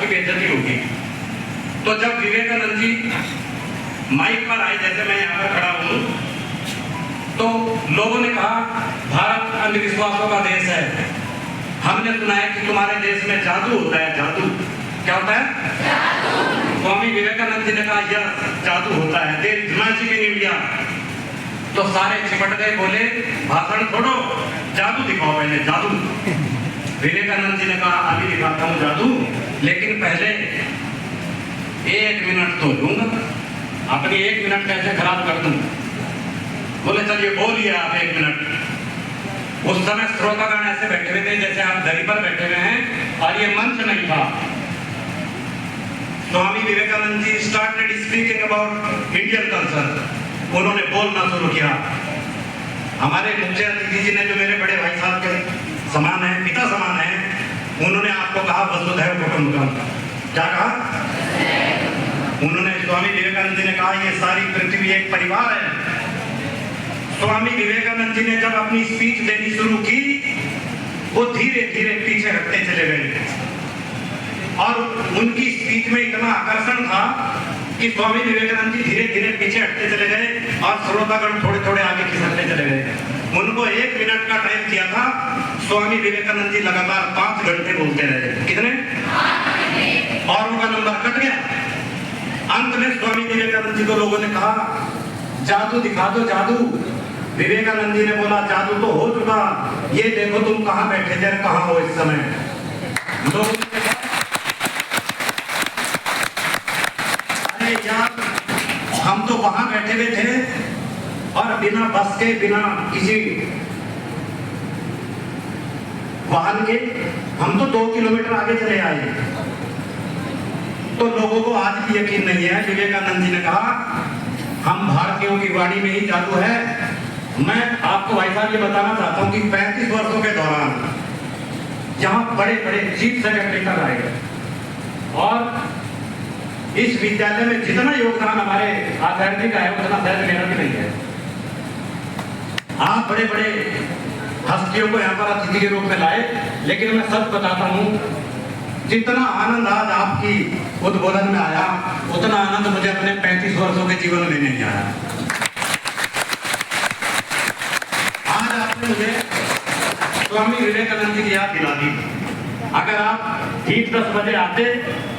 की बेइज्जती होगी। तो जब विवेकानंद जी माइक पर आए, जैसे मैं यहाँ पर खड़ा हूँ, तो लोगों ने कहा भारत अंधविश्वासों का देश है, हमने सुना है कि तुम्हारे देश में जादू होता है। जादू क्या होता है? जादू। स्वामी विवेकानंद जी ने कहा यह जादू होता है, there is magic in India. तो सारे चिपट गए, बोले भाषण छोड़ो, जादू दिखाओ पहले, जादू। विवेकानंद जी ने कहा अभी दिखाता हूँ जादू, लेकिन पहले 1 मिनट तो लूंगा, अपनी 1 मिनट कैसे खराब कर दूं। बोले चलिए बोलिए आप 1 मिनट। उस समय श्रोतागण ऐसे बैठे हुए थे जैसे आप दरी पर बैठे हुए हैं, और ये मंच नहीं था। Swami Vivekananda ji started speaking about Indian culture. उन्होंने बोलना शुरू किया। हमारे मुख्य अतिथि जी ने, जो मेरे बड़े भाई साहब के समान है, पिता समान है, उन्होंने आपको कहा वसुधैव कुटुंबकम। क्या कहा? उन्होंने, स्वामी विवेकानंद जी ने कहा ये सारी पृथ्वी एक परिवार है। स्वामी विवेकानंद जी ने जब अपनी स्पीच देनी शुरू की, वो धीरे धीरे पीछे हटते चले गए, और उनकी स्पीच में इतना आकर्षण था कि स्वामी विवेकानंद जी धीरे धीरे पीछे हटते चले गए और श्रोतागण थोड़े थोड़े आगे खिसकते चले गए। उनको 1 मिनट का टाइम दिया था, स्वामी विवेकानंद जी लगातार 5 घंटे बोलते रहे। कितने? और उनका नंबर कट गया। अंत में स्वामी विवेकानंद जी को लोगों ने कहा जादू दिखा दो, जादू। विवेकानंद जी ने बोला जादू तो हो चुका, ये देखो तुम कहाँ बैठे थे, कहाँ हो इस समय। लोगों ने कहा यार हम तो वहां बैठे हुए थे, और बिना बस के, बिना किसी वाहन के हम तो 2 किलोमीटर आगे चले आए। तो लोगों को आज भी यकीन नहीं है। विवेकानंद जी ने कहा हम भारतीयों की वाणी में ही जादू है। मैं आपको भाई साहब ये बताना चाहता हूँ कि 35 वर्षों के दौरान जहाँ बड़े बड़े चीफ सेक्रेटरी तक आए, और इस विद्यालय में जितना योगदान हमारे अथॉरिटी का है उतना शायद मेरा भी नहीं है। आप बड़े बड़े हस्तियों को यहाँ पर अतिथि के रूप में लाए, लेकिन मैं सच बताता हूँ, जितना आनंद आज आपकी उद्बोधन में आया, उतना आनंद मुझे अपने 35 वर्षों के जीवन में नहीं आया। आज आपने मुझे स्वामी विवेकानंद जी की याद दिला दी। अगर आप ठीक 10 बजे आते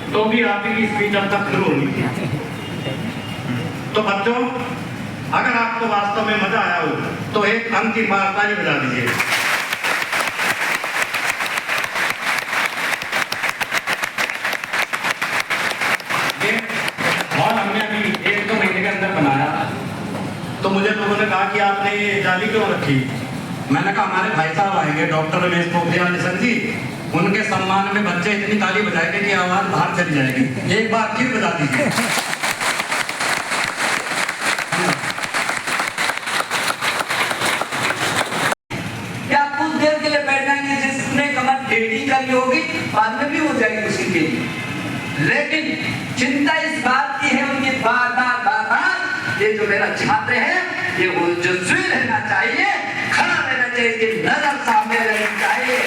तो भी आपकी स्पीच अब तक शुरू होनी थी। तो बच्चों, अगर आपको वास्तव में मजा आया हो तो एक अंतिम बार ताली बजा दीजिए। ये हॉल हमने अभी 1-2 महीने के अंदर बनाया। तो मुझे लोगों ने कहा कि आपने ये जाली क्यों रखी। मैंने कहा हमारे भाई साहब आएंगे, डॉक्टर रमेश पोखरियाल निशंक जी, उनके सम्मान में बच्चे इतनी ताली बजाएंगे कि आवाज बाहर चली जाएगी। एक बार फिर बजा दीजिए। क्या कुछ देर के लिए बैठ जाएंगे, जिसने कमर टेढ़ी करनी होगी बाद में भी हो जाएगी उसी के लिए। लेकिन चिंता इस बात की है उनकी बार बार ये जो मेरा छात्र है, ये ओजस्वी रहना चाहिए, खड़ा रहना चाहिए, इसकी नजर सामने रहनी चाहिए।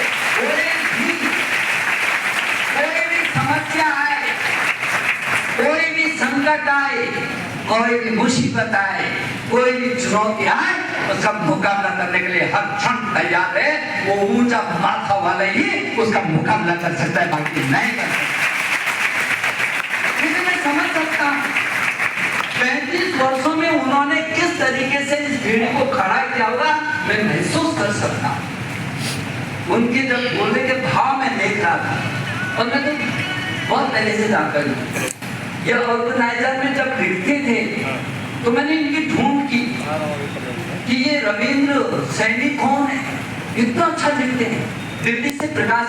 कोई भी समस्या आए, कोई भी संकट आए, कोई भी मुसीबत आए, कोई भी चुनौती आए, उसका मुकाबला करने के लिए हर क्षण तैयार है। वो ऊंचा माथा वाला ही उसका मुकाबला कर सकता है, बाकी नहीं कर सकता। मैं समझ सकता हूँ 35 वर्षों में उन्होंने किस तरीके से इस भीड़ को खड़ा किया होगा, मैं महसूस कर सकता हूँ। उनके जब बोलने के भाव में देख रहा था, और मैं तो बहुत पहले से जानकारी, ये ऑर्गेनाइजर में जब लिखते थे तो मैंने इनकी ढूंढ की कि ये रविंद्र सैनी कौन है, इतना अच्छा लिखते हैं। दिल्ली से प्रकाश